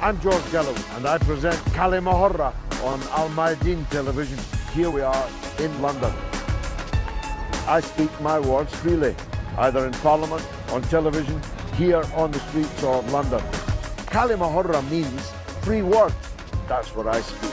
I'm George Galloway, and I present كلمة on Mayadeen television. Here we are in London. I speak my words freely, either in Parliament, on television, here on the streets of London. كلمة means free word. That's what I speak.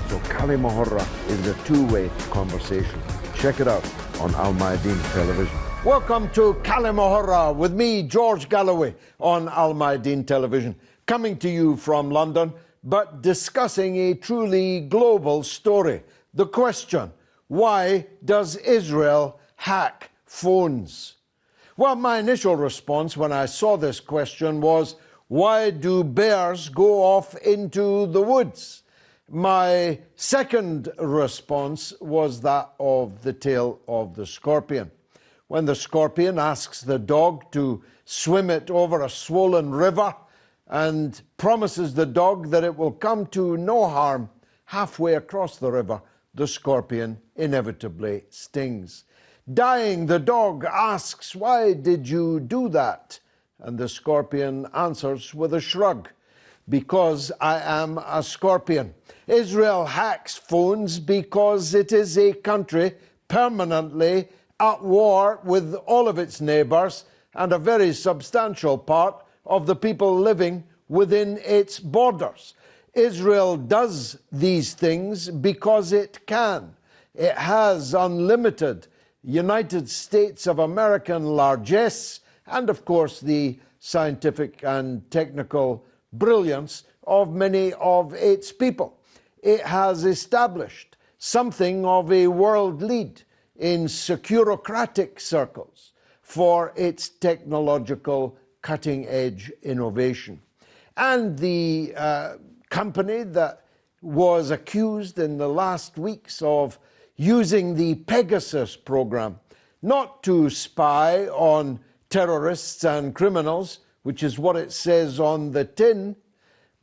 So كلمة is a two-way conversation. Check it out on Mayadeen television. Welcome to كلمة with me, George Galloway, on Mayadeen television. Coming to you from London, but discussing a truly global story. The question, why does Israel hack phones? Well, my initial response when I saw this question was, why do bears go off into the woods? My second response was that of the tale of the scorpion. When the scorpion asks the dog to swim it over a swollen river and promises the dog that it will come to no harm, halfway across the river, the scorpion inevitably stings. Dying, the dog asks, "Why did you do that?" And the scorpion answers with a shrug, "Because I am a scorpion." Israel hacks phones because it is a country permanently at war with all of its neighbours and a very substantial part of the people living within its borders. Israel does these things because it can. It has unlimited United States of American largesse and, of course, the scientific and technical brilliance of many of its people. It has established something of a world lead in securocratic circles for its technological cutting-edge innovation. And the company that was accused in the last weeks of using the Pegasus program not to spy on terrorists and criminals, which is what it says on the tin,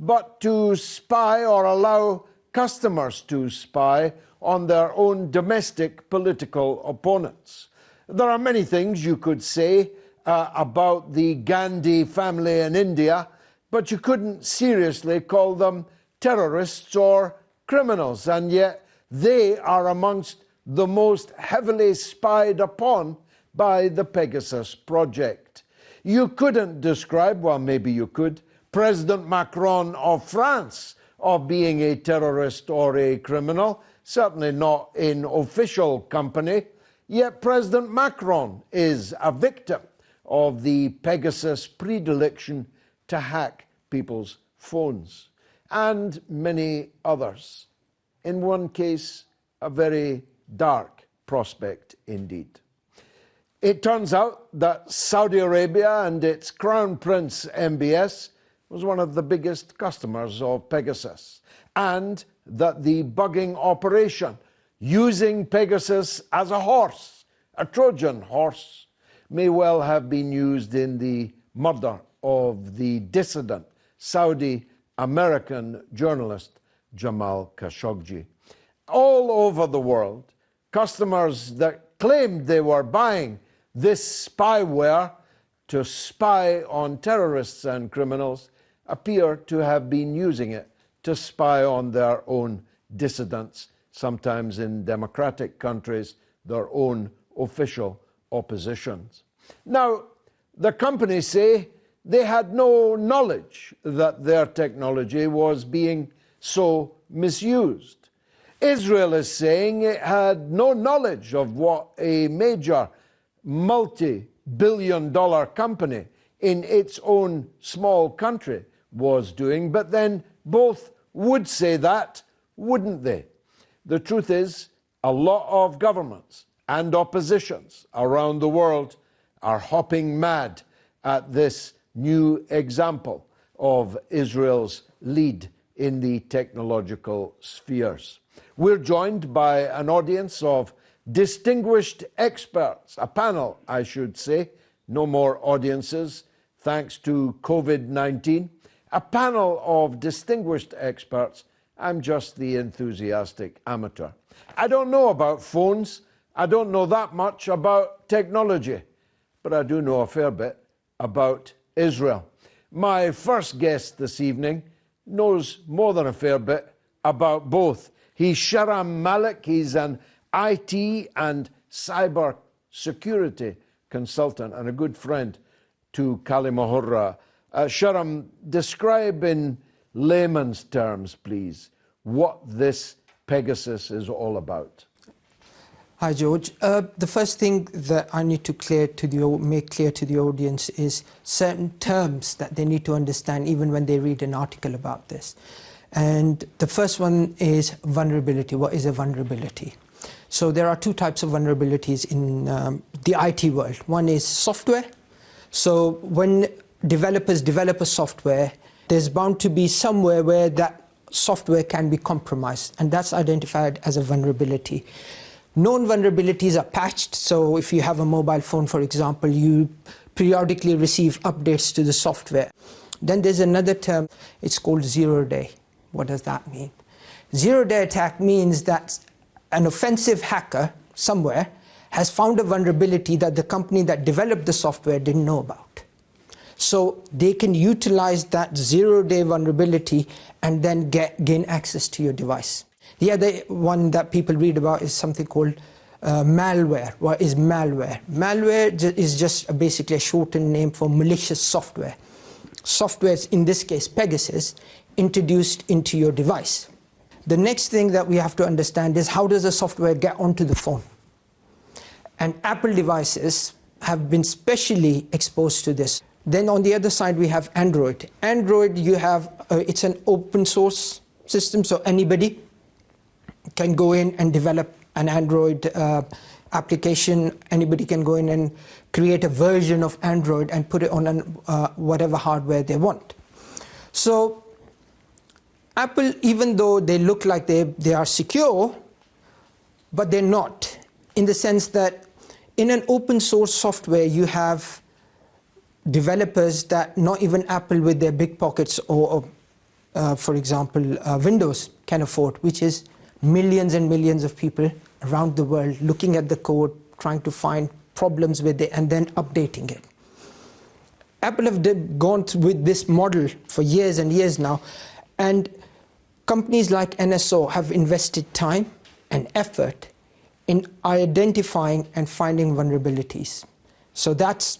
but to spy or allow customers to spy on their own domestic political opponents. There are many things you could say about the Gandhi family in India, but you couldn't seriously call them terrorists or criminals, and yet they are amongst the most heavily spied upon by the Pegasus project. You couldn't describe, well, maybe you could, President Macron of France of being a terrorist or a criminal, certainly not in official company, yet President Macron is a victim of the Pegasus predilection to hack people's phones, and many others. In one case, a very dark prospect indeed. It turns out that Saudi Arabia and its Crown Prince MBS was one of the biggest customers of Pegasus, and that the bugging operation using Pegasus as a horse, a Trojan horse, may well have been used in the murder of the dissident Saudi-American journalist Jamal Khashoggi. All over the world, customers that claimed they were buying this spyware to spy on terrorists and criminals appear to have been using it to spy on their own dissidents, sometimes in democratic countries, their own official oppositions. Now, the companies say they had no knowledge that their technology was being so misused. Israel is saying it had no knowledge of what a major multi-billion-dollar company in its own small country was doing, but then both would say that, wouldn't they? The truth is, a lot of governments and oppositions around the world are hopping mad at this new example of Israel's lead in the technological spheres. We're joined by an audience of distinguished experts, a panel, I should say, no more audiences, thanks to COVID-19, a panel of distinguished experts. I'm just the enthusiastic amateur. I don't know about phones, I don't know that much about technology, but I do know a fair bit about Israel. My first guest this evening knows more than a fair bit about both. He's Shahram Malik. He's an IT and cyber security consultant and a good friend to Kalimuhurra. Shahram, describe in layman's terms, please, what this Pegasus is all about. Hi, George. The first thing that I need to make clear to the audience is certain terms that they need to understand even when they read an article about this. And the first one is vulnerability. What is a vulnerability? So there are two types of vulnerabilities in the IT world. One is software. So when developers develop a software, there's bound to be somewhere where that software can be compromised, and that's identified as a vulnerability. Known vulnerabilities are patched. So if you have a mobile phone, for example, you periodically receive updates to the software. Then there's another term, it's called zero-day. What does that mean? Zero-day attack means that an offensive hacker somewhere has found a vulnerability that the company that developed the software didn't know about. So they can utilize that zero-day vulnerability and then gain access to your device. The other one that people read about is something called malware. What is malware? Malware is just basically a shortened name for malicious software. Software, in this case Pegasus, introduced into your device. The next thing that we have to understand is how does the software get onto the phone? And Apple devices have been specially exposed to this. Then on the other side we have Android. Android, you have, it's an open source system, so anybody can go in and develop an Android application. Anybody can go in and create a version of Android and put it on whatever hardware they want. So Apple, even though they look like they are secure, but they're not, in the sense that in an open source software you have developers that not even Apple with their big pockets or for example Windows can afford, which is millions and millions of people around the world looking at the code, trying to find problems with it and then updating it. Apple have gone with this model for years and years now, and companies like NSO have invested time and effort in identifying and finding vulnerabilities. So that's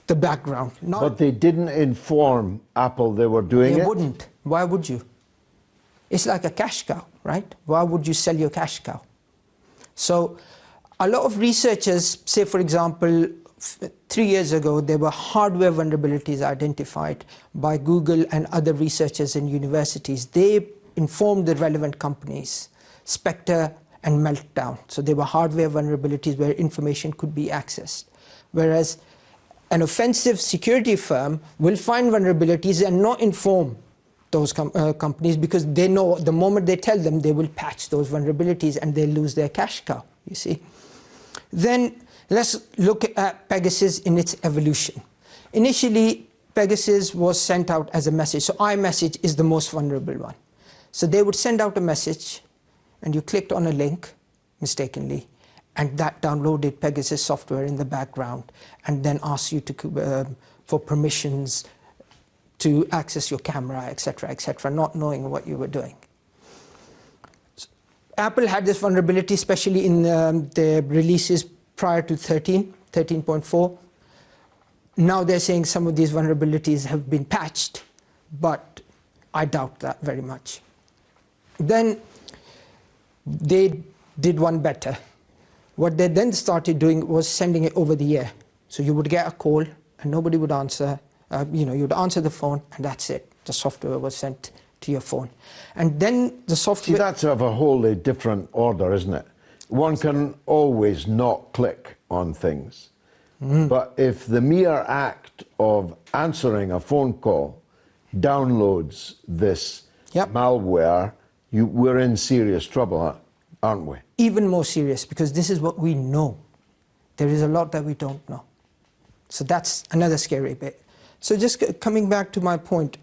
the background. But they didn't inform Apple they were doing it? They wouldn't. Why would you? It's like a cash cow, right? Why would you sell your cash cow? So a lot of researchers say, for example, 3 years ago, there were hardware vulnerabilities identified by Google and other researchers in universities. They informed the relevant companies, Spectre and Meltdown. So they were hardware vulnerabilities where information could be accessed. Whereas an offensive security firm will find vulnerabilities and not inform those companies, because they know the moment they tell them, they will patch those vulnerabilities and they lose their cash cow, you see. Then let's look at Pegasus in its evolution. Initially, Pegasus was sent out as a message. So iMessage is the most vulnerable one. So they would send out a message and you clicked on a link mistakenly, and that downloaded Pegasus software in the background and then asked you to for permissions to access your camera, etc., not knowing what you were doing. So Apple had this vulnerability, especially in the releases prior to 13.4. Now they're saying some of these vulnerabilities have been patched, but I doubt that very much. Then they did one better. What they then started doing was sending it over the air. So you would get a call and nobody would answer. You'd answer the phone and that's it. The software was sent to your phone. And then the software... See, that's of a wholly different order, isn't it? One can always not click on things. But if the mere act of answering a phone call downloads this malware, we're in serious trouble, aren't we? Even more serious, because this is what we know. There is a lot that we don't know. So that's another scary bit. So just coming back to my point,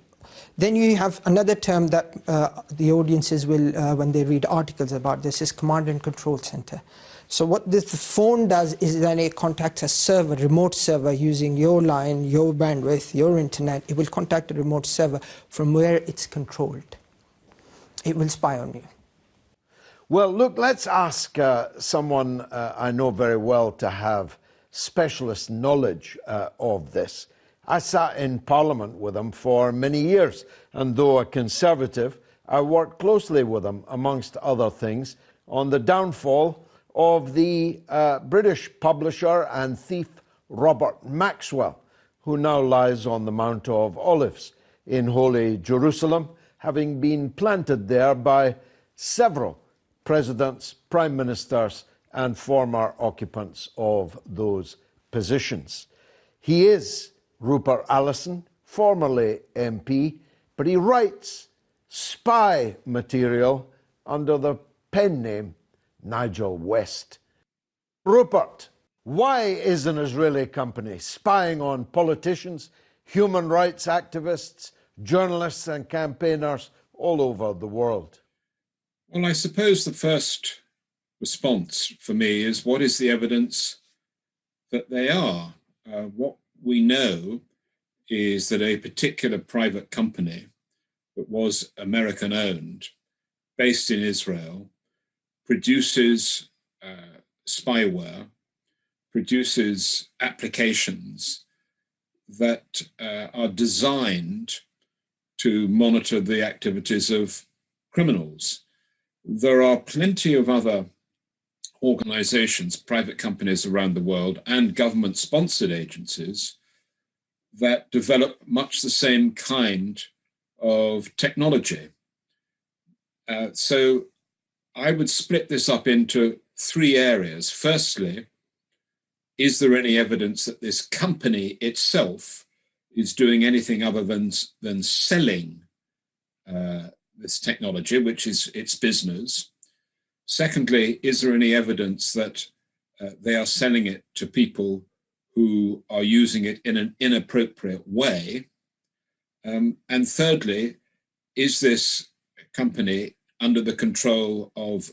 then you have another term that the audiences will, when they read articles about this, is command and control center. So what this phone does is then it contacts a server, remote server, using your line, your bandwidth, your internet. It will contact a remote server from where it's controlled. It will spy on you. Well, look, let's ask someone I know very well to have specialist knowledge of this. I sat in Parliament with him for many years, and though a Conservative, I worked closely with him, amongst other things, on the downfall of the British publisher and thief Robert Maxwell, who now lies on the Mount of Olives in Holy Jerusalem, having been planted there by several presidents, prime ministers, and former occupants of those positions. He is Rupert Allison, formerly MP, but he writes spy material under the pen name Nigel West. Rupert, why is an Israeli company spying on politicians, human rights activists, journalists and campaigners all over the world? Well, I suppose the first response for me is, what is the evidence that they are? What we know is that a particular private company that was American-owned, based in Israel, produces spyware, produces applications that are designed to monitor the activities of criminals. There are plenty of other organizations, private companies around the world, and government-sponsored agencies that develop much the same kind of technology. So I would split this up into three areas. Firstly, is there any evidence that this company itself is doing anything other than selling this technology, which is its business? Secondly, is there any evidence that they are selling it to people who are using it in an inappropriate way? And thirdly, is this company under the control of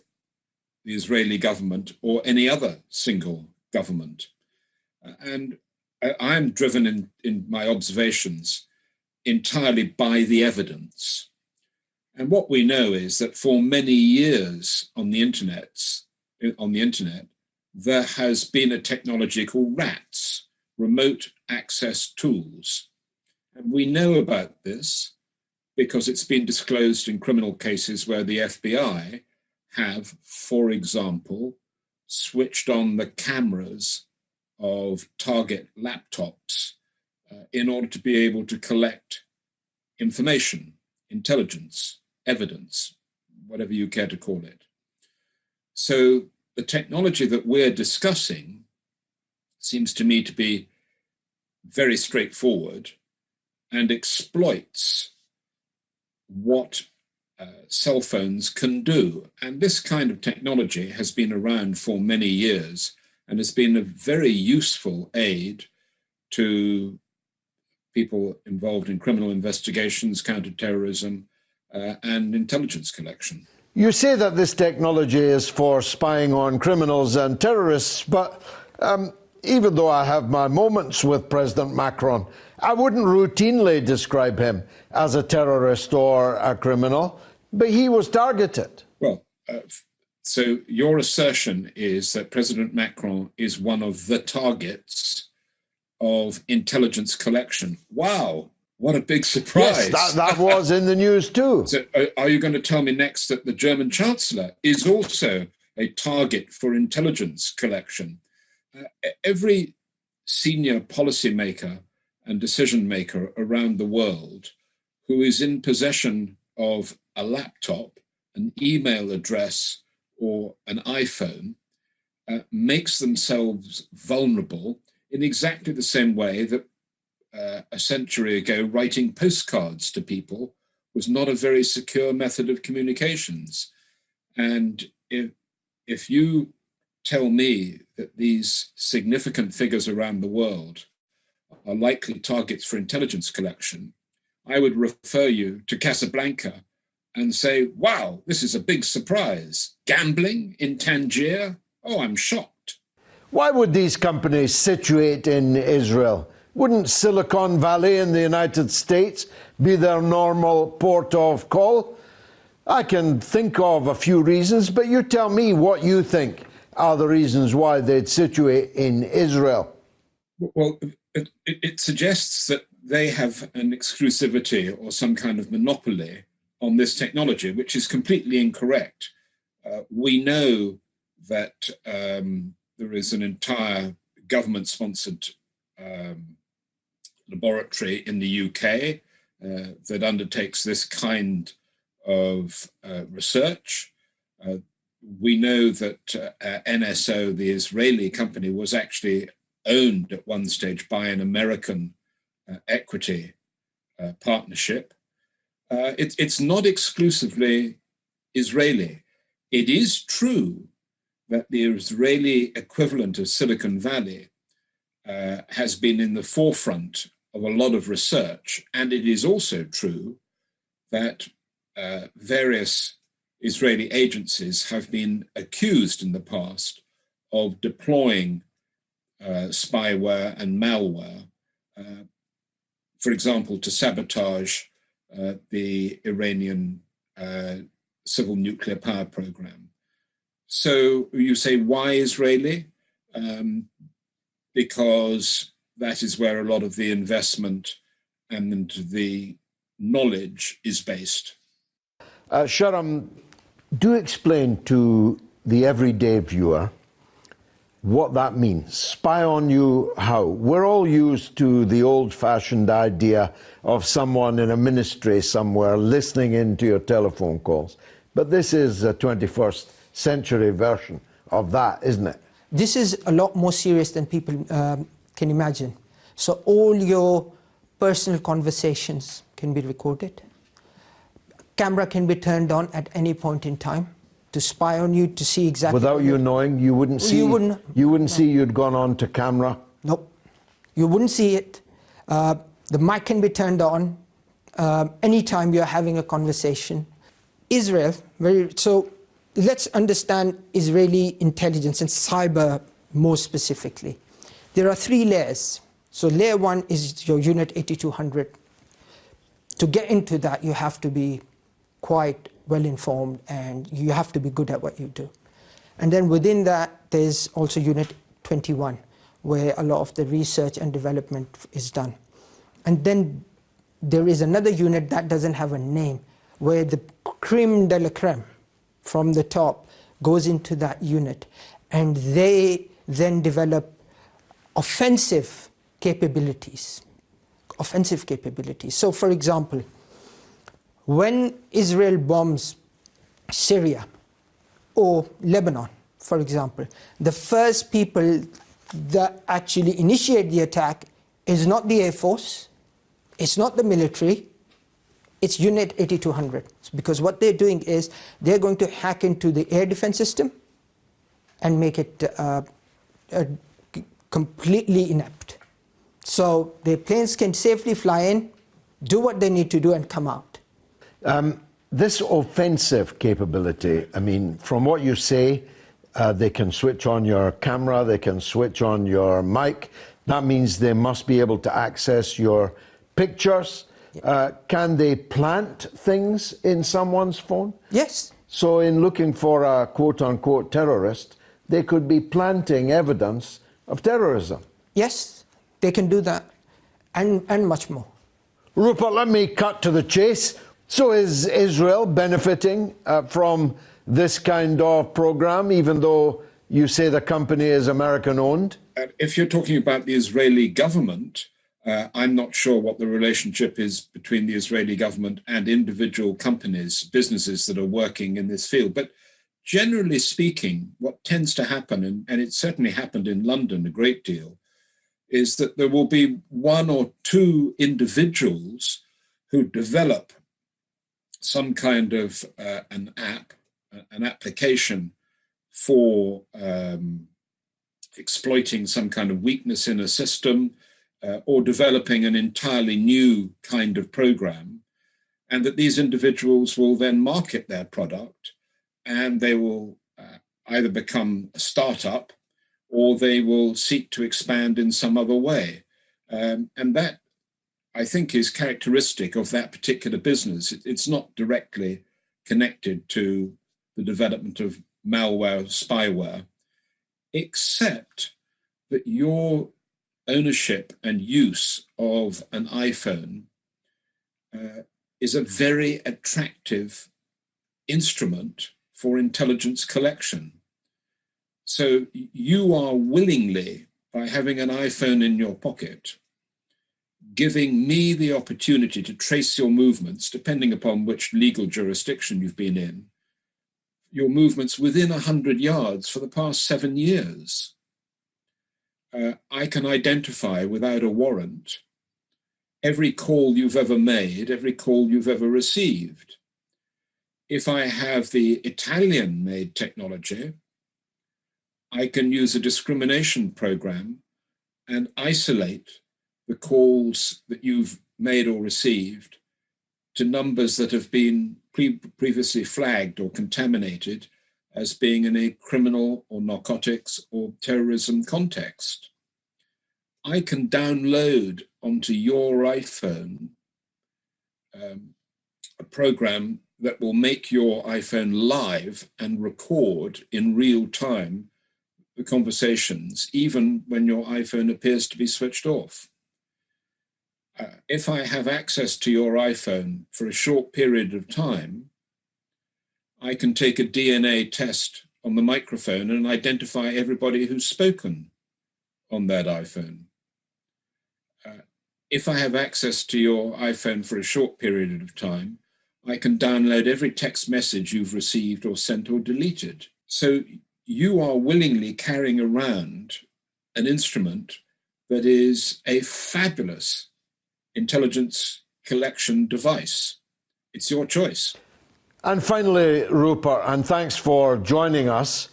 the Israeli government or any other single government? And I am driven in my observations entirely by the evidence. And what we know is that for many years on the internet, there has been a technology called RATs, remote access tools. And we know about this because it's been disclosed in criminal cases where the FBI have, for example, switched on the cameras of target laptops in order to be able to collect information, intelligence, evidence, whatever you care to call it. So the technology that we're discussing seems to me to be very straightforward and exploits what cell phones can do. And this kind of technology has been around for many years and has been a very useful aid to people involved in criminal investigations, counterterrorism, and intelligence collection. You say that this technology is for spying on criminals and terrorists, but even though I have my moments with President Macron, I wouldn't routinely describe him as a terrorist or a criminal, but he was targeted. Well, so your assertion is that President Macron is one of the targets of intelligence collection. Wow, what a big surprise. Yes, that was in the news too. So are you going to tell me next that the German Chancellor is also a target for intelligence collection? Every senior policymaker and decision maker around the world who is in possession of a laptop, an email address, or an iPhone makes themselves vulnerable in exactly the same way that a century ago writing postcards to people was not a very secure method of communications. And if you tell me that these significant figures around the world are likely targets for intelligence collection, I would refer you to Casablanca and say, wow, this is a big surprise. Gambling in Tangier, Oh, I'm shocked. Why would these companies situate in Israel? Wouldn't Silicon Valley in the United States be their normal port of call? I can think of a few reasons, but you tell me what you think are the reasons why they'd situate in Israel. Well, it suggests that they have an exclusivity or some kind of monopoly on this technology, which is completely incorrect. We know that there is an entire government-sponsored laboratory in the UK that undertakes this kind of research. We know that NSO, the Israeli company, was actually owned at one stage by an American equity partnership. It's not exclusively Israeli. It is true that the Israeli equivalent of Silicon Valley has been in the forefront of a lot of research. And it is also true that various Israeli agencies have been accused in the past of deploying spyware and malware, for example, to sabotage the Iranian civil nuclear power program. So you say, why Israeli? Because that is where a lot of the investment and the knowledge is based. Sharam, do explain to the everyday viewer what that means. Spy on you how? We're all used to the old-fashioned idea of someone in a ministry somewhere listening into your telephone calls. But this is a 21st century version of that, isn't it? This is a lot more serious than people can imagine. So all your personal conversations can be recorded. Camera can be turned on at any point in time to spy on you, to see exactly... Without you knowing, you wouldn't see... You wouldn't see you'd gone on to camera? Nope. You wouldn't see it. The mic can be turned on anytime you're having a conversation. Israel, so let's understand Israeli intelligence and cyber more specifically. There are 3 layers. So layer 1 is your Unit 8200. To get into that, you have to be quite well informed and you have to be good at what you do. And then within that, there's also Unit 21, where a lot of the research and development is done. And then there is another unit that doesn't have a name, where the creme de la creme from the top goes into that unit. And they then develop offensive capabilities. So for example, when Israel bombs Syria or Lebanon, for example, the first people that actually initiate the attack is not the Air Force, it's not the military, it's Unit 8200. Because what they're doing is they're going to hack into the air defense system and make it completely inept. So their planes can safely fly in, do what they need to do and come out. This offensive capability, I mean, from what you say, they can switch on your camera, they can switch on your mic. That means they must be able to access your pictures. Can they plant things in someone's phone? Yes. So in looking for a quote-unquote terrorist, they could be planting evidence of terrorism. Yes, they can do that and much more. Rupert, let me cut to the chase. So is Israel benefiting from this kind of program, even though you say the company is American-owned? If you're talking about the Israeli government, I'm not sure what the relationship is between the Israeli government and individual companies, businesses that are working in this field. But generally speaking, what tends to happen, and it certainly happened in London a great deal, is that there will be 1 or 2 individuals who develop some kind of an application for exploiting some kind of weakness in a system or developing an entirely new kind of program, and that these individuals will then market their product and they will either become a startup or they will seek to expand in some other way. And that, I think, is characteristic of that particular business. It's not directly connected to the development of malware, spyware, except that your ownership and use of an iPhone is a very attractive instrument for intelligence collection. So you are willingly, by having an iPhone in your pocket, giving me the opportunity to trace your movements, depending upon which legal jurisdiction you've been in, your movements within 100 yards for the past 7 years. I can identify without a warrant every call you've ever made, every call you've ever received. If I have the Italian-made technology, I can use a discrimination program and isolate the calls that you've made or received to numbers that have been previously flagged or contaminated as being in a criminal or narcotics or terrorism context. I can download onto your iPhone a program that will make your iPhone live and record in real time the conversations, even when your iPhone appears to be switched off. If I have access to your iPhone for a short period of time, I can take a DNA test on the microphone and identify everybody who's spoken on that iPhone. If I have access to your iPhone for a short period of time, I can download every text message you've received or sent or deleted. So you are willingly carrying around an instrument that is a fabulous intelligence collection device. It's your choice. And finally, Rupert, and thanks for joining us,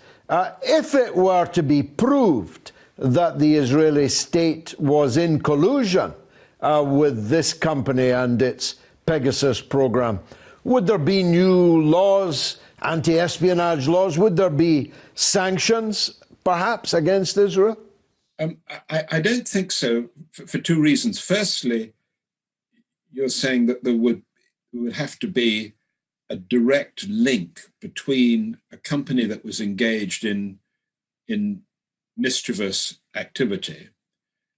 if it were to be proved that the Israeli state was in collusion with this company and its Pegasus program, would there be new laws, anti-espionage laws? Would there be sanctions, perhaps, against Israel? I don't think so, for two reasons. Firstly, you're saying that there would have to be a direct link between a company that was engaged in mischievous activity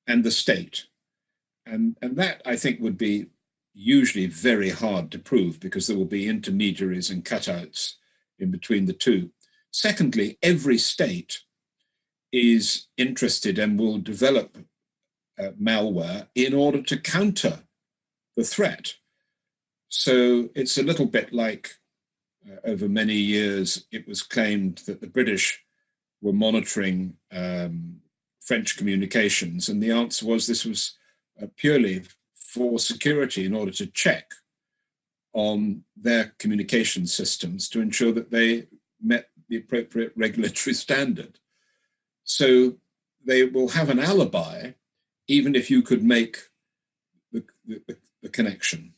and the state. And that, I think, would be usually very hard to prove because there will be intermediaries and cutouts in between the two. Secondly, every state is interested and will develop malware in order to counter the threat. So it's a little bit like over many years, it was claimed that the British were monitoring French communications. And the answer was this was purely for security in order to check on their communication systems to ensure that they met the appropriate regulatory standard. So they will have an alibi, even if you could make the connection.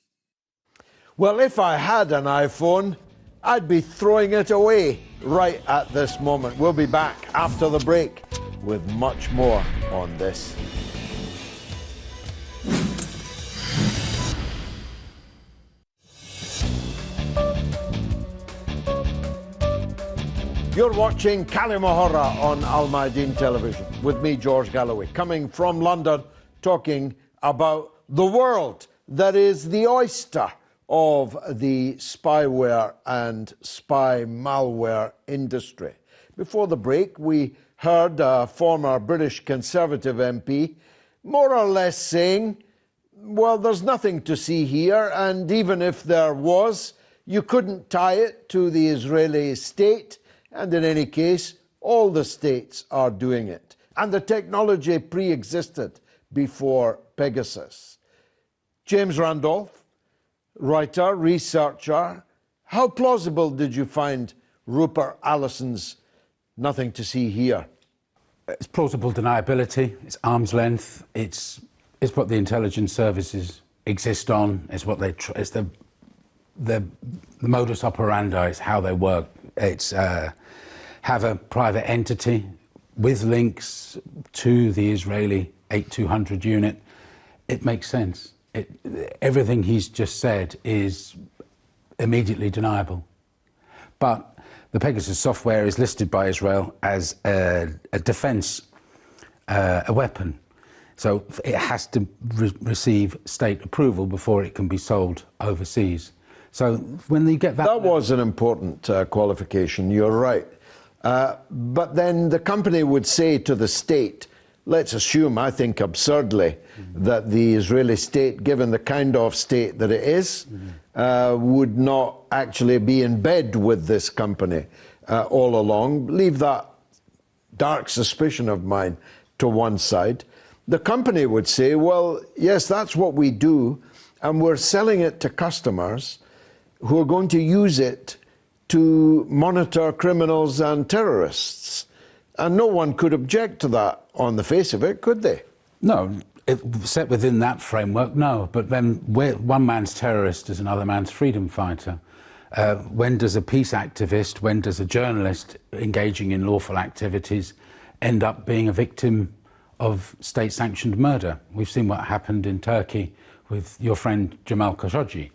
Well, if I had an iPhone, I'd be throwing it away right at this moment. We'll be back after the break with much more on this. You're watching Kali Mahora on Al Mayadeen television with me, George Galloway, coming from London, talking about the world that is the oyster of the spyware and spy malware industry. Before the break, we heard a former British Conservative MP more or less saying, well, there's nothing to see here, and even if there was, you couldn't tie it to the Israeli state. And in any case, all the states are doing it. And the technology pre-existed before Pegasus. James Randolph, writer, researcher, how plausible did you find Rupert Allison's nothing to see here? It's plausible deniability, it's arm's length, it's what the intelligence services exist on, it's what they it's the modus operandi, it's how they work. It's have a private entity with links to the Israeli 8200 unit, it makes sense. Everything he's just said is immediately deniable. But the Pegasus software is listed by Israel as a defense, a weapon. So it has to receive state approval before it can be sold overseas. So when you get that... That was an important qualification, you're right. But then the company would say to the state, let's assume, I think absurdly, that the Israeli state, given the kind of state that it is, would not actually be in bed with this company all along. Leave that dark suspicion of mine to one side. The company would say, well, yes, that's what we do, and we're selling it to customers who are going to use it to monitor criminals and terrorists. And no one could object to that on the face of it, could they? No, set within that framework, no. But then one man's terrorist is another man's freedom fighter. When does a peace activist, when does a journalist engaging in lawful activities end up being a victim of state-sanctioned murder? We've seen what happened in Turkey with your friend Jamal Khashoggi.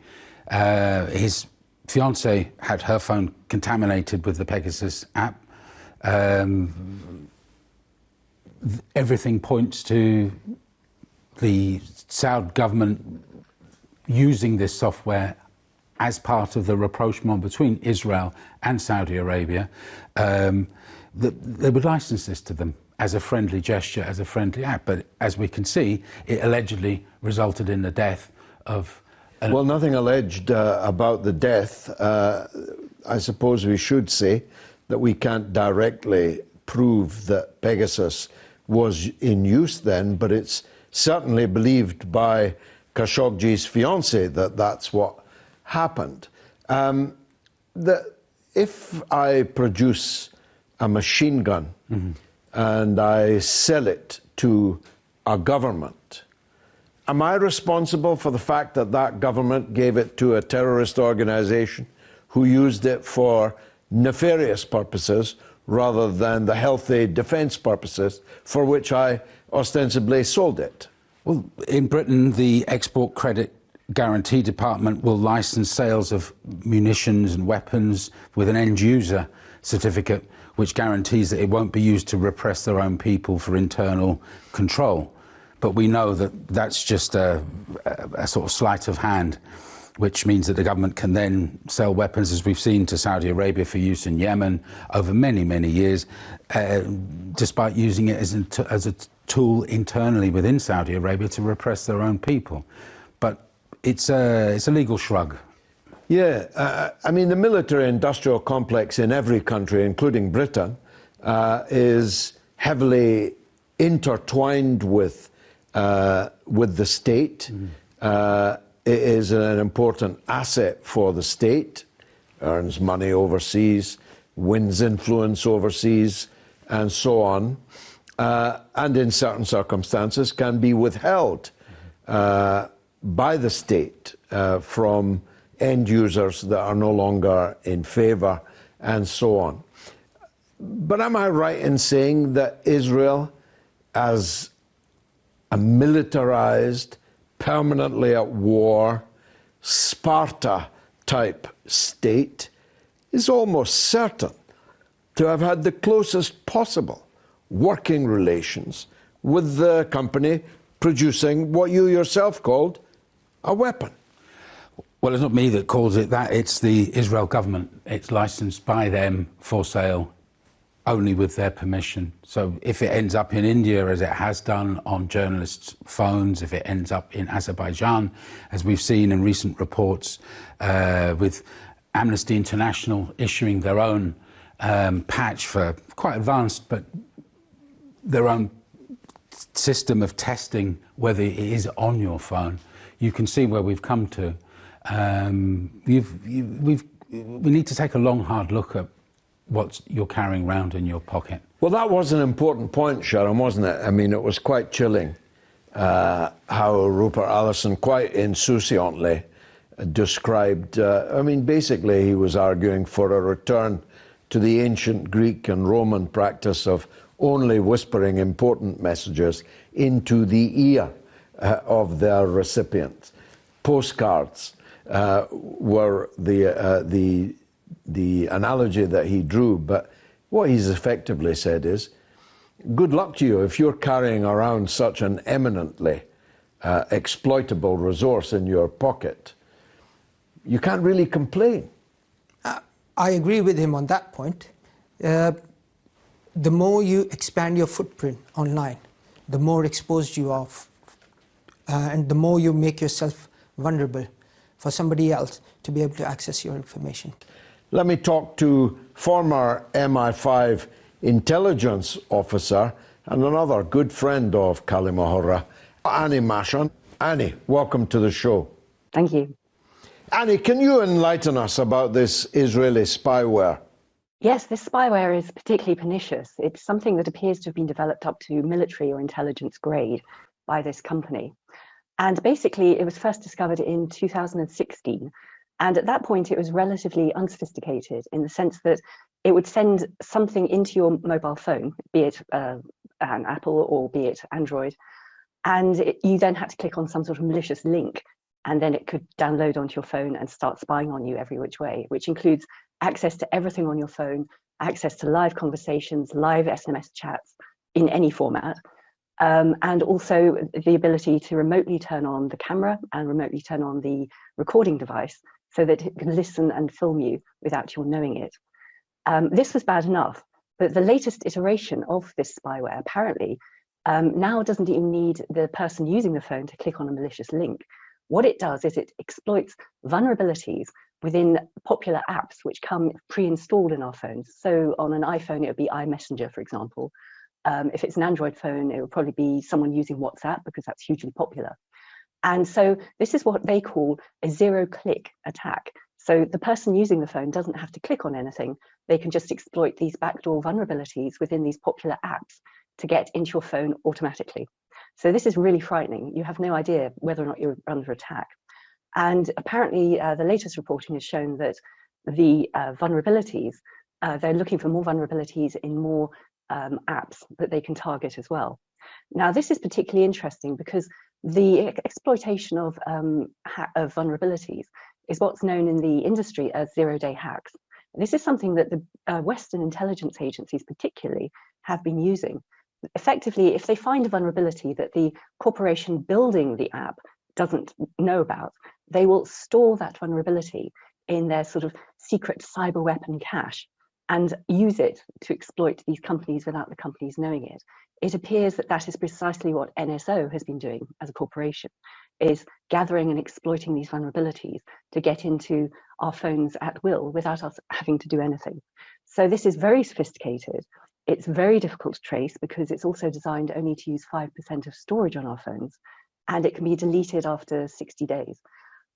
His fiancée had her phone contaminated with the Pegasus app. Everything points to the Saudi government using this software as part of the rapprochement between Israel and Saudi Arabia. They would license this to them as a friendly gesture, as a friendly act. But as we can see, it allegedly resulted in the death of... Well, nothing alleged about the death. I suppose we should say that we can't directly prove that Pegasus was in use then, but it's certainly believed by Khashoggi's fiancée that that's what happened. If I produce a machine gun and I sell it to a government, am I responsible for the fact that that government gave it to a terrorist organization who used it for nefarious purposes rather than the healthy defense purposes for which I ostensibly sold it? Well, in Britain, the Export Credit Guarantee Department will license sales of munitions and weapons with an end-user certificate which guarantees that it won't be used to repress their own people for internal control. But we know that that's just a sort of sleight of hand, which means that the government can then sell weapons, as we've seen, to Saudi Arabia for use in Yemen over many, many years, despite using it as a tool internally within Saudi Arabia to repress their own people. But it's a legal shrug. Yeah, I mean, the military-industrial complex in every country, including Britain, is heavily intertwined with the state. It is an important asset for the state, earns money overseas, wins influence overseas, and so on, and in certain circumstances can be withheld by the state from end users that are no longer in favor, and so on. But am I right in saying that Israel, as a militarized, permanently at war, Sparta-type state, is almost certain to have had the closest possible working relations with the company producing what you yourself called a weapon? Well, it's not me that calls it that, it's the Israel government. It's licensed by them for sale only with their permission. So if it ends up in India, as it has done on journalists' phones, if it ends up in Azerbaijan, as we've seen in recent reports, with Amnesty International issuing their own patch for quite advanced, but their own system of testing whether it is on your phone, you can see where we've come to. We need to take a long, hard look at what you're carrying around in your pocket. Well, that was an important point, Sharon, wasn't it? I mean, it was quite chilling how Rupert Allison quite insouciantly described, I mean, basically he was arguing for a return to the ancient Greek and Roman practice of only whispering important messages into the ear of their recipients. Postcards were the analogy that he drew, but what he's effectively said is, good luck to you if you're carrying around such an eminently exploitable resource in your pocket. You can't really complain. I agree with him on that point. The more you expand your footprint online, the more exposed you are, and the more you make yourself vulnerable for somebody else to be able to access your information. Let me talk to former MI5 intelligence officer and another good friend of Kallima, Annie Mashon. Annie, welcome to the show. Thank you. Annie, can you enlighten us about this Israeli spyware? Yes, this spyware is particularly pernicious. It's something that appears to have been developed up to military or intelligence grade by this company. And basically, it was first discovered in 2016. And at that point, it was relatively unsophisticated in the sense that it would send something into your mobile phone, be it an Apple or be it Android, and you then had to click on some sort of malicious link, and then it could download onto your phone and start spying on you every which way, which includes access to everything on your phone, access to live conversations, live SMS chats in any format, and also the ability to remotely turn on the camera and remotely turn on the recording device so that it can listen and film you without your knowing it. This was bad enough, but the latest iteration of this spyware apparently now doesn't even need the person using the phone to click on a malicious link. What it does is it exploits vulnerabilities within popular apps which come pre-installed in our phones. So on an iPhone, it would be iMessenger, for example. If it's an Android phone, it would probably be someone using WhatsApp because that's hugely popular. And so this is what they call a zero-click attack. So the person using the phone doesn't have to click on anything. They can just exploit these backdoor vulnerabilities within these popular apps to get into your phone automatically. So this is really frightening. You have no idea whether or not you're under attack. And apparently the latest reporting has shown that the vulnerabilities, they're looking for more vulnerabilities in more apps that they can target as well. Now, this is particularly interesting because the exploitation of vulnerabilities is what's known in the industry as zero-day hacks. This is something that the Western intelligence agencies particularly have been using. Effectively, if they find a vulnerability that the corporation building the app doesn't know about, they will store that vulnerability in their sort of secret cyber weapon cache and use it to exploit these companies without the companies knowing it. It appears that that is precisely what NSO has been doing as a corporation, is gathering and exploiting these vulnerabilities to get into our phones at will without us having to do anything. So this is very sophisticated. It's very difficult to trace because it's also designed only to use 5% of storage on our phones, and it can be deleted after 60 days.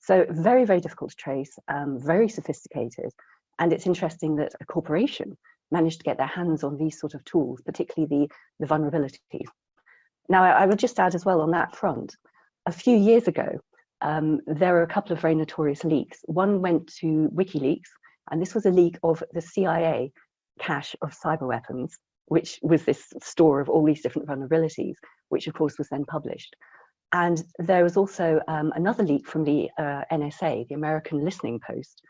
So very, very difficult to trace, very sophisticated. And it's interesting that a corporation managed to get their hands on these sort of tools, particularly the vulnerabilities. Now, I would just add as well on that front, a few years ago, there were a couple of very notorious leaks. One went to WikiLeaks, and this was a leak of the CIA cache of cyber weapons, which was this store of all these different vulnerabilities, which of course was then published. And there was also another leak from the NSA, the American Listening Post,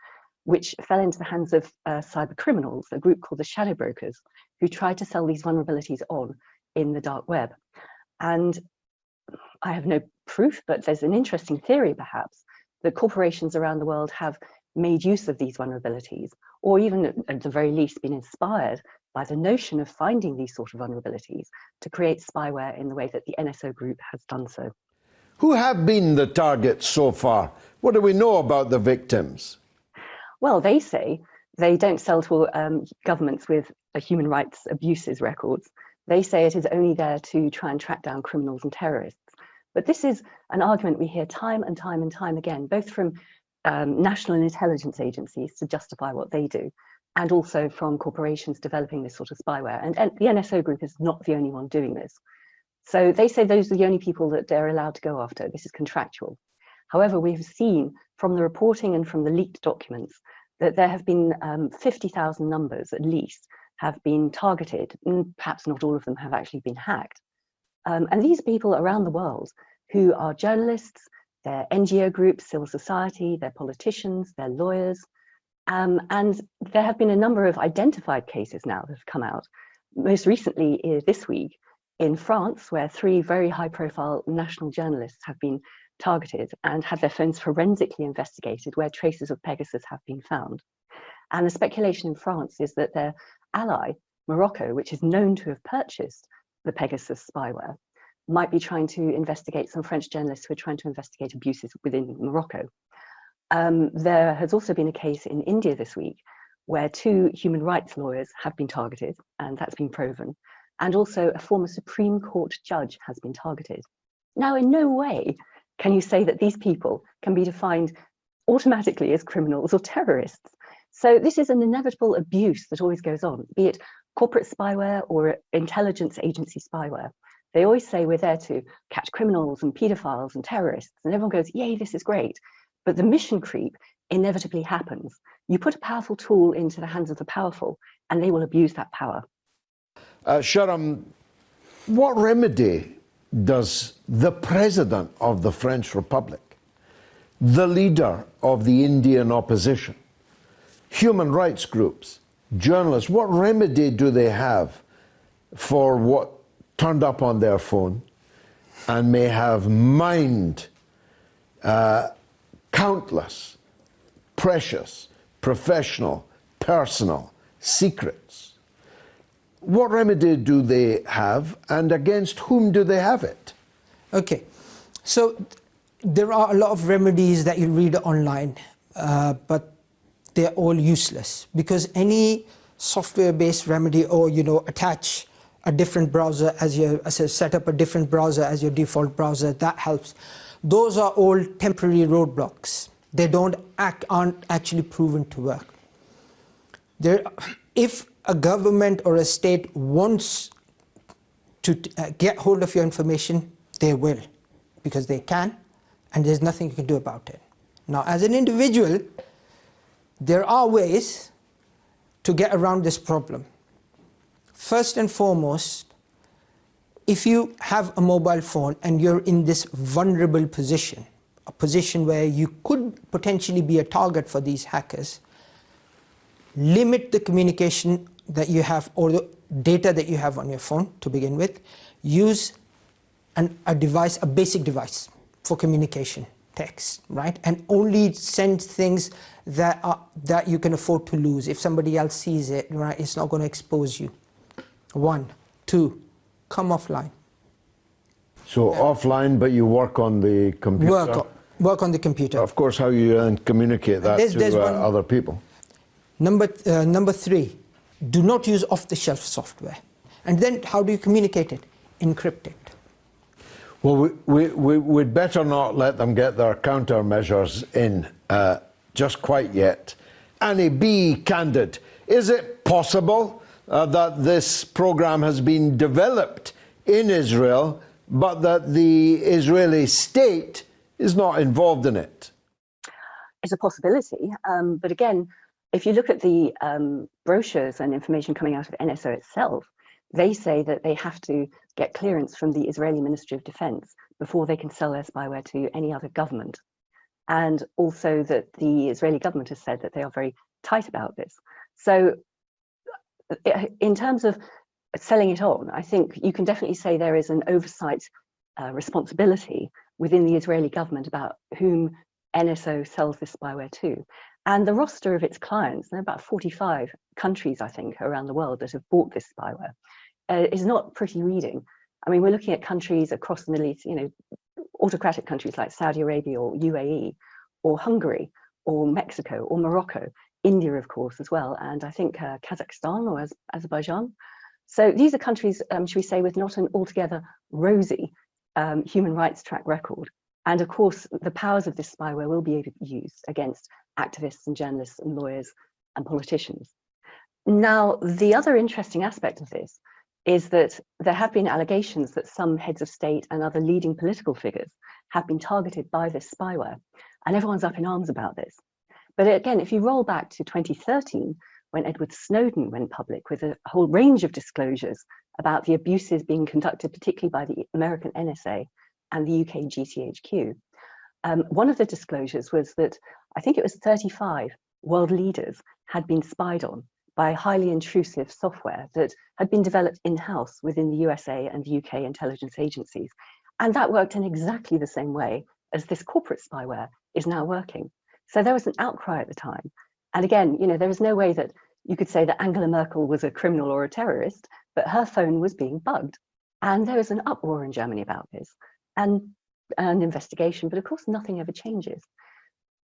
which fell into the hands of cyber criminals, a group called the Shadow Brokers, who tried to sell these vulnerabilities on in the dark web. And I have no proof, but there's an interesting theory perhaps that corporations around the world have made use of these vulnerabilities, or even at the very least been inspired by the notion of finding these sort of vulnerabilities to create spyware in the way that the NSO group has done so. Who have been the targets so far? What do we know about the victims? Well, they say they don't sell to governments with human rights abuses records. They say it is only there to try and track down criminals and terrorists. But this is an argument we hear time and time and time again, both from national intelligence agencies to justify what they do, and also from corporations developing this sort of spyware. And the NSO group is not the only one doing this. So they say those are the only people that they're allowed to go after. This is contractual. However, we've seen from the reporting and from the leaked documents that there have been 50,000 numbers at least have been targeted, and perhaps not all of them have actually been hacked. And these people around the world who are journalists, they're NGO groups, civil society, they're politicians, they're lawyers, and there have been a number of identified cases now that have come out. Most recently this week in France, where 3 very high-profile national journalists have been targeted and had their phones forensically investigated, where traces of Pegasus have been found. And the speculation in France is that their ally, Morocco, which is known to have purchased the Pegasus spyware, might be trying to investigate some French journalists who are trying to investigate abuses within Morocco. There has also been a case in India this week where 2 human rights lawyers have been targeted, and that's been proven. And also a former Supreme Court judge has been targeted. Now, in no way can you say that these people can be defined automatically as criminals or terrorists. So this is an inevitable abuse that always goes on, be it corporate spyware or intelligence agency spyware. They always say we're there to catch criminals and pedophiles and terrorists, and everyone goes, yay, this is great. But the mission creep inevitably happens. You put a powerful tool into the hands of the powerful, and they will abuse that power. Sharam, what remedy does the president of the French Republic, the leader of the Indian opposition, human rights groups, journalists, what remedy do they have for what turned up on their phone and may have mined countless precious, professional, personal secrets? What remedy do they have, and against whom do they have it? Okay, so there are a lot of remedies that you read online, but they're all useless, because any software-based remedy, or attach a different browser as set up a different browser as your default browser, that helps. Those are all temporary roadblocks. They aren't actually proven to work. If a government or a state wants to get hold of your information, they will, because they can, and there's nothing you can do about it. Now, as an individual, there are ways to get around this problem. First and foremost, if you have a mobile phone and you're in this vulnerable position, a position where you could potentially be a target for these hackers, limit the communication that you have or the data that you have on your phone to begin with. Use a device, a basic device for communication, text, right? And only send things that you can afford to lose. If somebody else sees it, right, it's not going to expose you. 1, 2, come offline. So offline, but you work on the computer? Work on the computer. Of course, how you then communicate that to other people. Number 3, do not use off-the-shelf software. And then how do you communicate it? Encrypt it. Well, we'd better not let them get their countermeasures in just quite yet. Annie, be candid. Is it possible that this program has been developed in Israel, but that the Israeli state is not involved in it? It's a possibility, but again, if you look at the brochures and information coming out of NSO itself, they say that they have to get clearance from the Israeli Ministry of Defense before they can sell their spyware to any other government. And also that the Israeli government has said that they are very tight about this. So in terms of selling it on, I think you can definitely say there is an oversight responsibility within the Israeli government about whom NSO sells this spyware to. And the roster of its clients, there are about 45 countries, I think, around the world that have bought this spyware, is not pretty reading. I mean, we're looking at countries across the Middle East, autocratic countries like Saudi Arabia or UAE or Hungary or Mexico or Morocco, India, of course, as well, and I think Kazakhstan or Azerbaijan. So these are countries, should we say, with not an altogether rosy human rights track record. And of course, the powers of this spyware will be able to be used against activists and journalists and lawyers and politicians. Now, the other interesting aspect of this is that there have been allegations that some heads of state and other leading political figures have been targeted by this spyware, and everyone's up in arms about this. But again, if you roll back to 2013, when Edward Snowden went public with a whole range of disclosures about the abuses being conducted, particularly by the American NSA and the UK GCHQ, one of the disclosures was that I think it was 35 world leaders had been spied on by highly intrusive software that had been developed in-house within the USA and the UK intelligence agencies. And that worked in exactly the same way as this corporate spyware is now working. So there was an outcry at the time. And again, you know, there was no way that you could say that Angela Merkel was a criminal or a terrorist, but her phone was being bugged. And there was an uproar in Germany about this and an investigation, but of course nothing ever changes.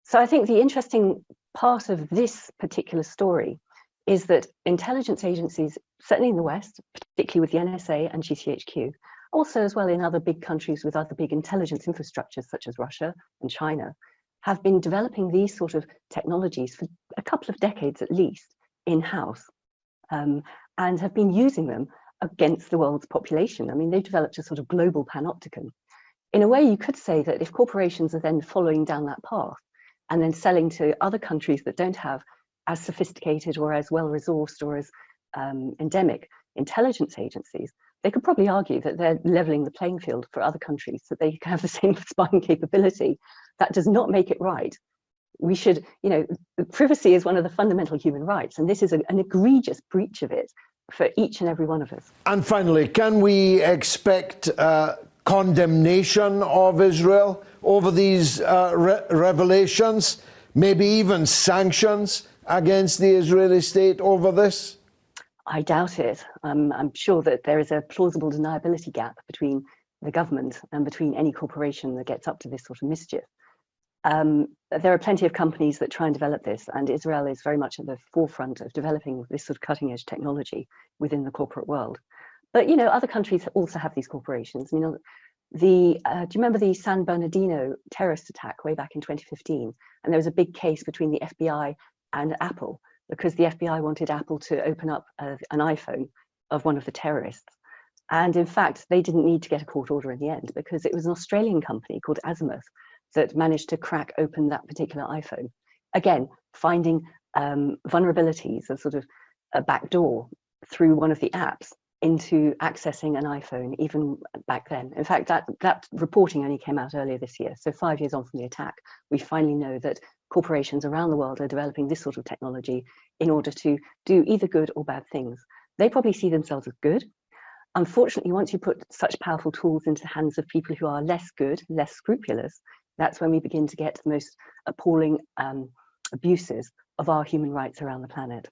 So I think the interesting part of this particular story is that intelligence agencies, certainly in the West, particularly with the NSA and GCHQ, also as well in other big countries with other big intelligence infrastructures such as Russia and China, have been developing these sort of technologies for a couple of decades at least in-house, and have been using them against the world's population. I mean, they've developed a sort of global panopticon. In a way, you could say that if corporations are then following down that path and then selling to other countries that don't have as sophisticated or as well-resourced or as endemic intelligence agencies, they could probably argue that they're leveling the playing field for other countries so they can have the same spying capability. That does not make it right. We should, you know, privacy is one of the fundamental human rights, and this is an egregious breach of it for each and every one of us. And finally, can we expect condemnation of Israel over these revelations, maybe even sanctions against the Israeli state over this? I doubt it. I'm sure that there is a plausible deniability gap between the government and between any corporation that gets up to this sort of mischief. There are plenty of companies that try and develop this, and Israel is very much at the forefront of developing this sort of cutting-edge technology within the corporate world. But, you know, other countries also have these corporations. You know, do you remember the San Bernardino terrorist attack way back in 2015? And there was a big case between the FBI and Apple because the FBI wanted Apple to open up an iPhone of one of the terrorists. And in fact, they didn't need to get a court order in the end because it was an Australian company called Azimuth that managed to crack open that particular iPhone. Again, finding vulnerabilities, a sort of a backdoor through one of the apps into accessing an iPhone even back then. In fact, that reporting only came out earlier this year. So 5 years on from the attack, we finally know that corporations around the world are developing this sort of technology in order to do either good or bad things. They probably see themselves as good. Unfortunately, once you put such powerful tools into the hands of people who are less good, less scrupulous, that's when we begin to get the most appalling abuses of our human rights around the planet.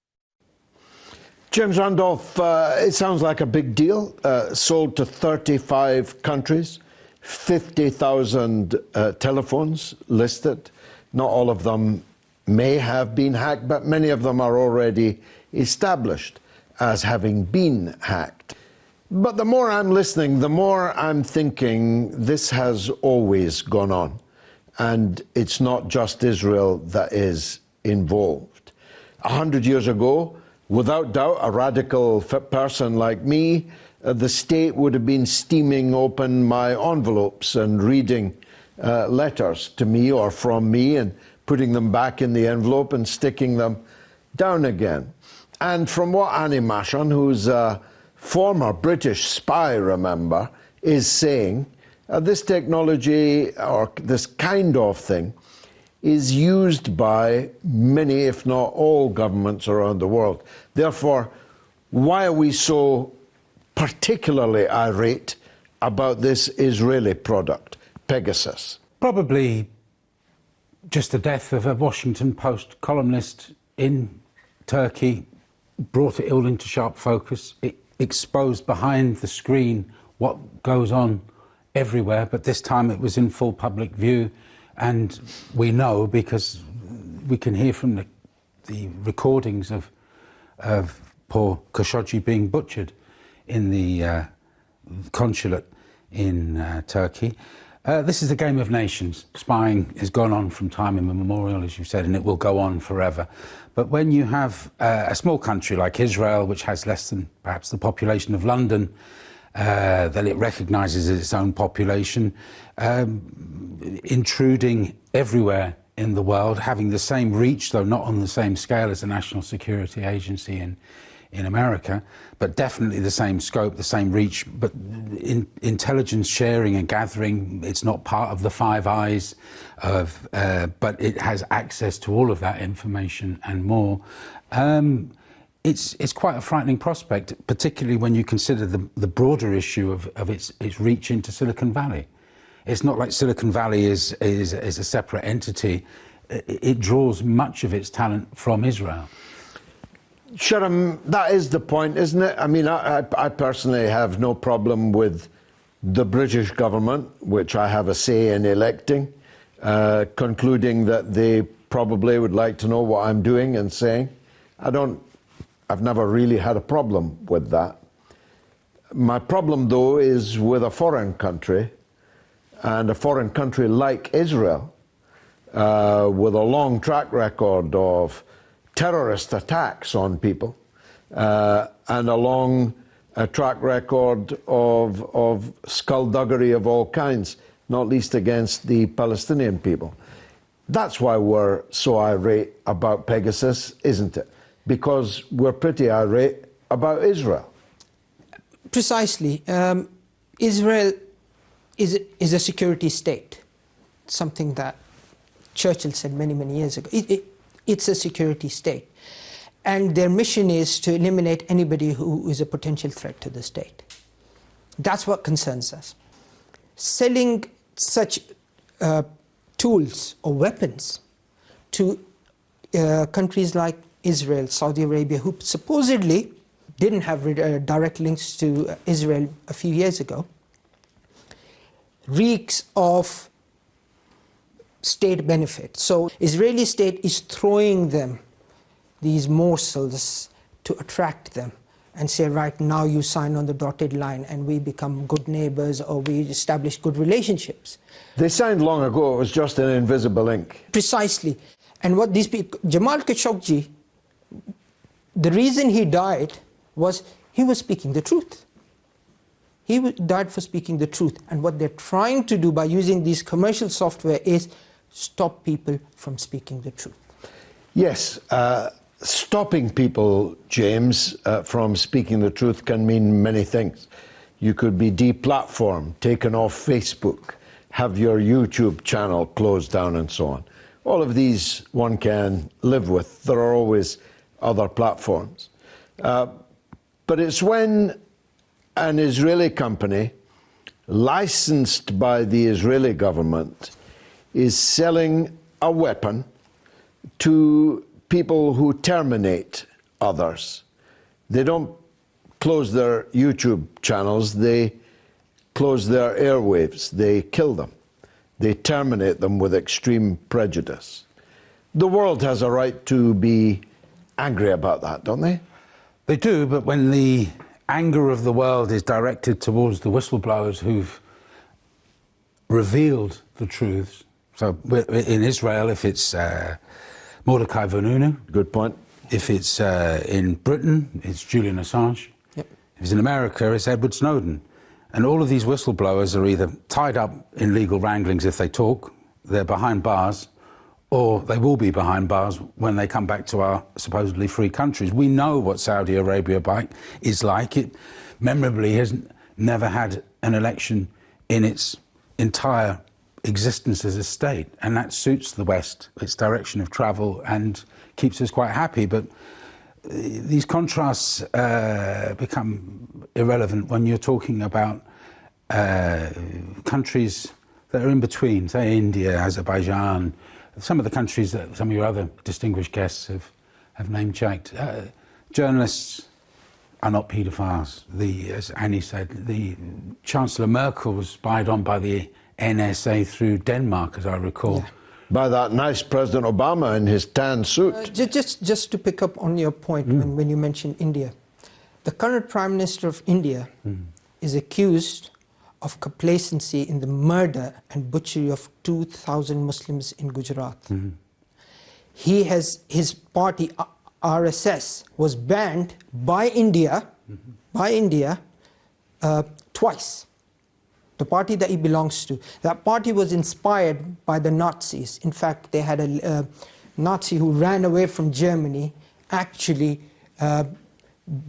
James Randolph, it sounds like a big deal. Sold to 35 countries, 50,000 telephones listed. Not all of them may have been hacked, but many of them are already established as having been hacked. But the more I'm listening, the more I'm thinking this has always gone on. And it's not just Israel that is involved. 100 years ago, without doubt, a radical person like me, the state would have been steaming open my envelopes and reading letters to me or from me and putting them back in the envelope and sticking them down again. And from what Annie Mashon, who's a former British spy, remember, is saying, this technology or this kind of thing is used by many, if not all, governments around the world. Therefore, why are we so particularly irate about this Israeli product, Pegasus? Probably just the death of a Washington Post columnist in Turkey brought it all into sharp focus. It exposed behind the screen what goes on everywhere, but this time it was in full public view. And we know because we can hear from the recordings of poor Khashoggi being butchered in the consulate in Turkey. This is a game of nations. Spying has gone on from time immemorial, as you said, and it will go on forever. But when you have a small country like Israel, which has less than perhaps the population of London, that it recognises as its own population, intruding everywhere in the world, having the same reach, though not on the same scale as the National Security Agency in America, but definitely the same scope, the same reach. But in intelligence sharing and gathering, it's not part of the Five Eyes, but it has access to all of that information and more. It's quite a frightening prospect, particularly when you consider the broader issue of its reach into Silicon Valley. It's not like Silicon Valley is a separate entity. It draws much of its talent from Israel. Sharam, that is the point, isn't it? I mean, I personally have no problem with the British government, which I have a say in electing, concluding that they probably would like to know what I'm doing and saying. I've never really had a problem with that. My problem, though, is with a foreign country, and a foreign country like Israel, with a long track record of terrorist attacks on people, and a long track record of skullduggery of all kinds, not least against the Palestinian people. That's why we're so irate about Pegasus, isn't it? Because we're pretty irate about Israel. Precisely. Israel is a security state, something that Churchill said many, many years ago. It's a security state. And their mission is to eliminate anybody who is a potential threat to the state. That's what concerns us. Selling such tools or weapons to countries like Israel, Saudi Arabia, who supposedly didn't have direct links to Israel a few years ago, reeks of state benefit. So Israeli state is throwing them these morsels to attract them and say, right, now you sign on the dotted line and we become good neighbors or we establish good relationships. They signed long ago, it was just an invisible ink. Precisely. And what these people, Jamal Khashoggi, the reason he died was he was speaking the truth. He died for speaking the truth. And what they're trying to do by using these commercial software is stop people from speaking the truth. Yes, stopping people, James, from speaking the truth can mean many things. You could be deplatformed, taken off Facebook, have your YouTube channel closed down and so on. All of these one can live with. There are always other platforms. But it's when an Israeli company, licensed by the Israeli government, is selling a weapon to people who terminate others. They don't close their YouTube channels, they close their airwaves, they kill them. They terminate them with extreme prejudice. The world has a right to be angry about that, don't they? They do, but when the anger of the world is directed towards the whistleblowers who've revealed the truths. So in Israel, if it's Mordecai Vanunu. Good point. If it's in Britain, it's Julian Assange. Yep. If it's in America, it's Edward Snowden. And all of these whistleblowers are either tied up in legal wranglings if they talk, they're behind bars, or they will be behind bars when they come back to our supposedly free countries. We know what Saudi Arabia is like. It memorably has never had an election in its entire existence as a state, and that suits the West, its direction of travel, and keeps us quite happy. But these contrasts become irrelevant when you're talking about countries that are in between, say India, Azerbaijan, some of the countries that some of your other distinguished guests have name-checked. Journalists are not paedophiles. As Annie said, the Chancellor Merkel was spied on by the NSA through Denmark, as I recall. Yeah. By that nice President Obama in his tan suit. Just to pick up on your point when you mentioned India. The current Prime Minister of India is accused of complacency in the murder and butchery of 2,000 Muslims in Gujarat. His party, RSS, was banned by India, twice. the party that he belongs to. That party was inspired by the Nazis. In fact, they had a Nazi who ran away from Germany, actually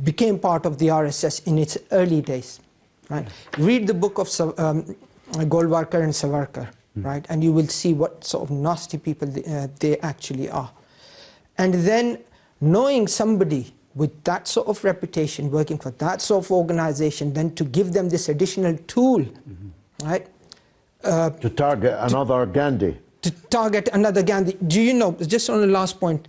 became part of the RSS in its early days. Right? Read the book of Golwarkar and Savarkar, right? And you will see what sort of nasty people they actually are. And then knowing somebody with that sort of reputation, working for that sort of organization, then to give them this additional tool, right? To target another Gandhi. To target another Gandhi. Do you know, just on the last point,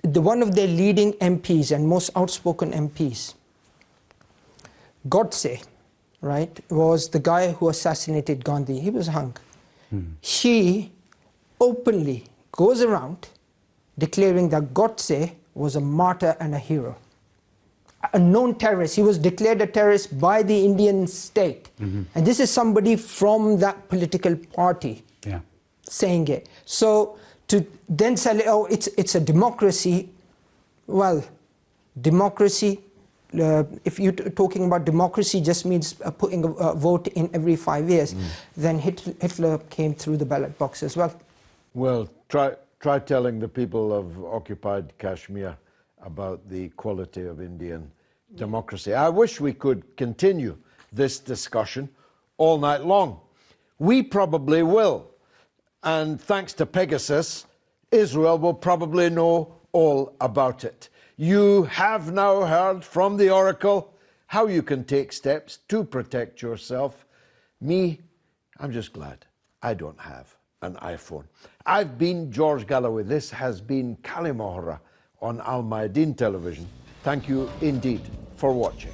one of their leading MPs and most outspoken MPs, Godse, right, was the guy who assassinated Gandhi. He was hung. She openly goes around declaring that Godse was a martyr and a hero. A known terrorist. He was declared a terrorist by the Indian state. And this is somebody from that political party saying it. So to then say, oh, it's a democracy, well, democracy, if you're talking about democracy just means putting a vote in every 5 years, then Hitler came through the ballot box as well. Well, try telling the people of occupied Kashmir about the quality of Indian democracy. I wish we could continue this discussion all night long. We probably will. And thanks to Pegasus, Israel will probably know all about it. You have now heard from the Oracle how you can take steps to protect yourself. Me, I'm just glad I don't have an iPhone. I've been George Galloway. This has been كلمة on Al Mayadeen television. Thank you indeed for watching.